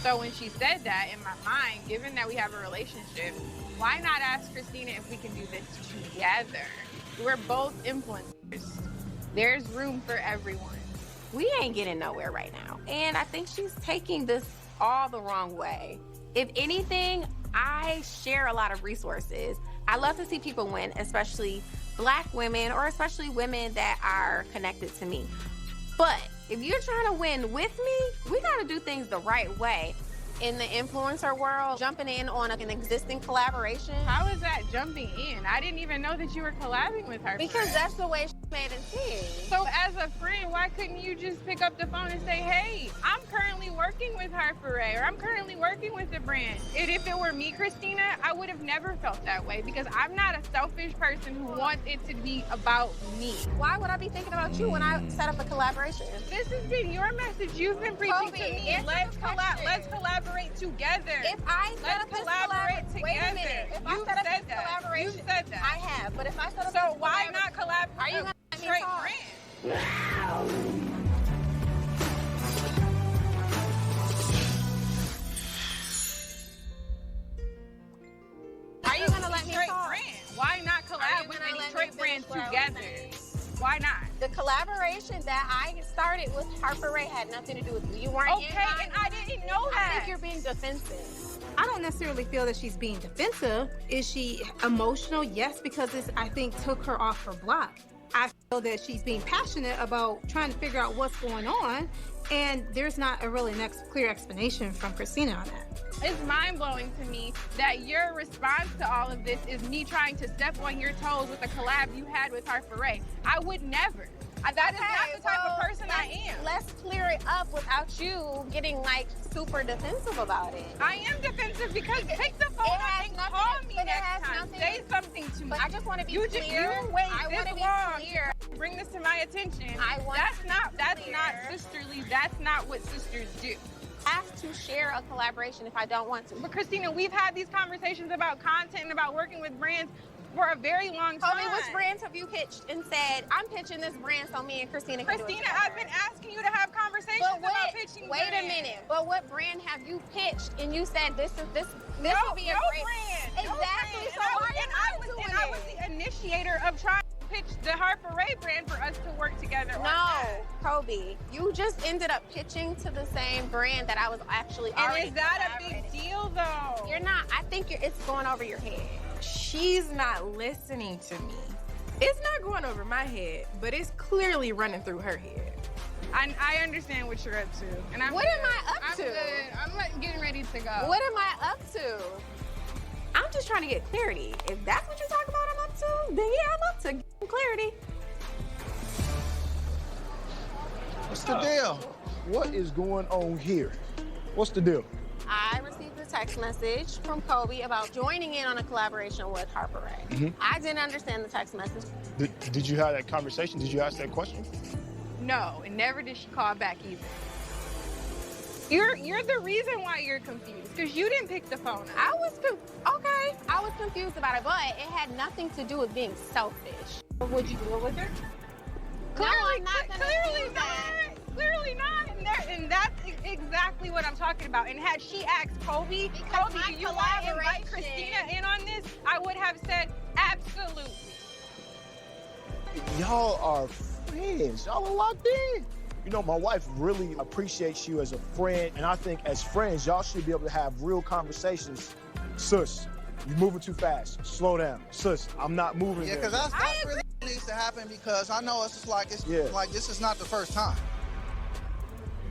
So when she said that, in my mind, given that we have a relationship, why not ask Christina if we can do this together? We're both influencers. There's room for everyone. We ain't getting nowhere right now. And I think she's taking this all the wrong way. If anything, I share a lot of resources. I love to see people win, especially Black women or especially women that are connected to me. But if you're trying to win with me, we gotta do things the right way. In the influencer world, jumping in on an existing collaboration. How is that jumping in? I didn't even know that you were collabing with her. Because that's the way she made it seem. So as a friend, why couldn't you just pick up the phone and say, hey, I'm currently working with Harper Ray, or I'm currently working with the brand. And if it were me, Christina, I would have never felt that way because I'm not a selfish person who wants it to be about me. Why would I be thinking about you when I set up a collaboration? This has been your message. You've been preaching to me. Let's collaborate together. If I set up this collaborate together. Wait a minute. If I set up this collaboration, you said that. I have. But if I set up so why not collaborate? Are you gonna let me talk? Are you gonna let me talk? Why not collab with a Detroit brand together? Why not? The collaboration that I started with Harper Ray had nothing to do with you. You weren't okay, and I didn't know that. I think you're being defensive. I don't necessarily feel that she's being defensive. Is she emotional? Yes, because this, I think, took her off her block. I feel that she's being passionate about trying to figure out what's going on, and there's not a really clear explanation from Christina on that. It's mind-blowing to me that your response to all of this is me trying to step on your toes with a collab you had with Harper Ray. I would never. That is not the type of person I am. Let's clear it up without you getting like super defensive about it. I am defensive because pick the phone up and call me next time. Say something to me. But I just want to be clear. You wait this long to bring this to my attention. That's not sisterly. That's not what sisters do. Have to share a collaboration if I don't want to. But Christina, we've had these conversations about content and about working with brands for a very long time. Tell me which brands have you pitched and said, I'm pitching this brand so me and Christina can do it together. I've been asking you to have conversations about pitching Wait a minute. But what brand have you pitched and you said this will be a brand. Exactly. So why are you doing it? I was the initiator of trying to pitch the Harper Ray brand for us to work together on that. Kobe. You just ended up pitching to the same brand that I was actually already. And is that a big deal, though? You're not. I think it's going over your head. She's not listening to me. It's not going over my head, but it's clearly running through her head. I understand what you're up to. And What am I up to? Good. I'm getting ready to go. What am I up to? I'm just trying to get clarity. If that's what you're talking about I'm up to, then yeah, I'm up to getting clarity. What's the deal? What is going on here? What's the deal? I received a text message from Kobe about joining in on a collaboration with Harper Ray. Mhm. I didn't understand the text message. Did you have that conversation? Did you ask that question? No, and never did she call back either. You're the reason why you're confused, because you didn't pick the phone up. I was confused about it, but it had nothing to do with being selfish. Would you do it with her? Clearly, I'm not gonna clearly do not. that. Clearly not. And that's exactly what I'm talking about. And had she asked Kobe, Kobe, do you want to invite Christina in on this? I would have said absolutely. Y'all are friends. Y'all are locked in. You know, my wife really appreciates you as a friend, and I think as friends, y'all should be able to have real conversations. Sis, you're moving too fast. Slow down. Sis, I'm not moving Yeah, there. because that's really what needs to happen, because I know it's just like this is not the first time.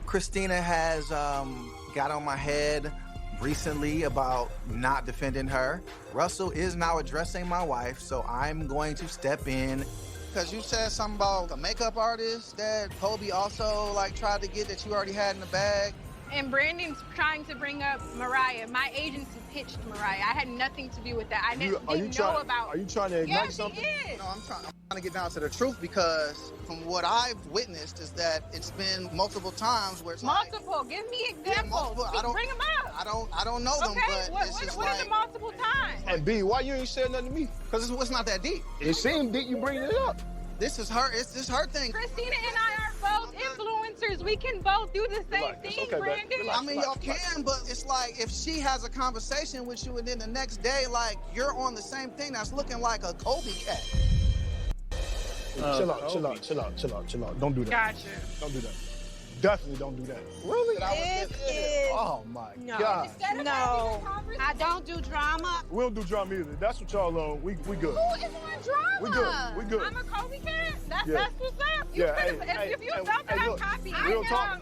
Christina has got on my head recently about not defending her. Russell is now addressing my wife, so I'm going to step in. Because you said something about a makeup artist that Kobe also tried to get that you already had in the bag. And Brandon's trying to bring up Mariah. My agency pitched Mariah. I had nothing to do with that. I didn't know about. Are you trying to ignite something? Is. No, I'm trying to get down to the truth, because from what I've witnessed is that it's been multiple times where it's multiple. Give me examples. Bring them up. I don't know them, okay, but it's just what are the multiple times? And B, why you ain't saying nothing to me? Because it's not that deep. It seemed deep. You bringing it up. This is her. It's her thing. Christina and I are both influencers. We can both do the same thing, Brandon. I mean, y'all can, but it's like if she has a conversation with you and then the next day, you're on the same thing, that's looking like a Kobe cat. Chill out. Don't do that. Gotcha. Don't do that. Definitely don't do that. Really? Oh my God. No, I don't do drama. We don't do drama either. That's what y'all on. We good. Who is on drama? We good. I'm a Kobe cat. That's what's up. If you thought that I'm copying, real talk.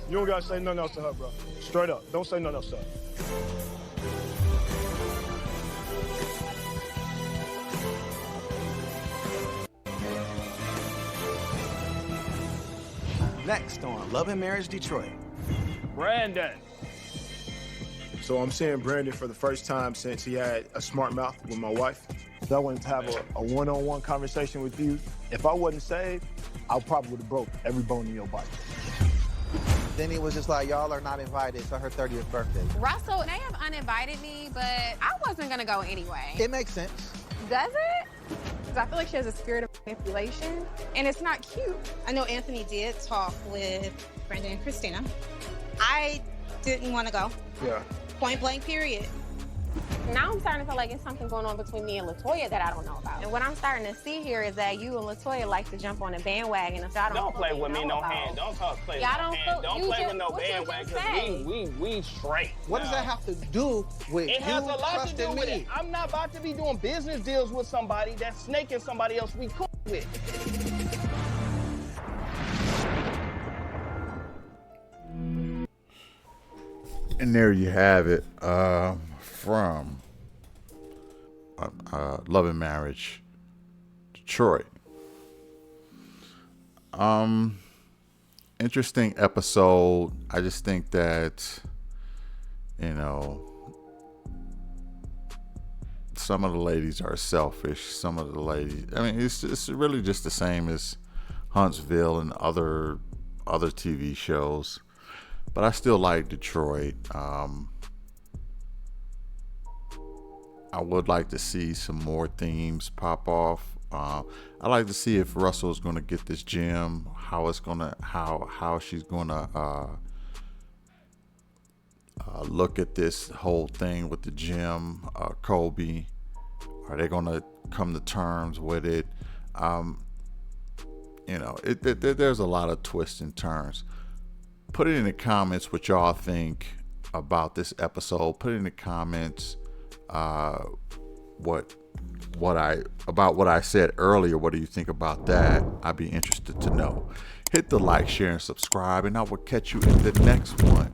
You don't gotta say nothing else to her, bro. Straight up. Don't say nothing else to her. Next on Love and Marriage Detroit. Brandon. So I'm seeing Brandon for the first time since he had a smart mouth with my wife. So I wanted to have a one-on-one conversation with you. If I wasn't saved, I probably would have broke every bone in your body. Then he was just like, y'all are not invited to her 30th birthday. Russell may have uninvited me, but I wasn't gonna go anyway. It makes sense. Does it? Because I feel like she has a spirit of manipulation, and it's not cute. I know Anthony did talk with Brandon and Christina. I didn't want to go. Yeah. Point blank, period. Now I'm starting to feel like it's something going on between me and LaToya that I don't know about. And what I'm starting to see here is that you and LaToya like to jump on a bandwagon of y'all Don't play with me, no hand. Don't talk play with no hand. Don't play with no bandwagon, because we straight. What does that have to do with It has a you lot to trusting do with me? it. I'm not about to be doing business deals with somebody that's snaking somebody else we cool with. And there you have it, from Love and Marriage Detroit. Interesting episode. I just think that, some of the ladies are selfish. Some of the ladies, it's really just the same as Huntsville and other TV shows. But I still like Detroit. I would like to see some more themes pop off. I'd like to see if Russell is going to get this gym, how she's going to look at this whole thing with the gym. Kobe, are they going to come to terms with it? you know, there's a lot of twists and turns. Put it in the comments what y'all think about this episode. Put it in the comments what I said earlier. What do you think about that? I'd be interested to know. Hit the like, share, and subscribe, and I will catch you in the next one.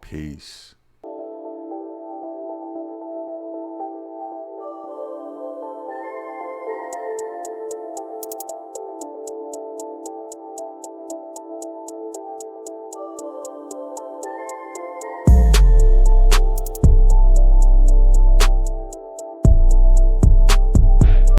Peace.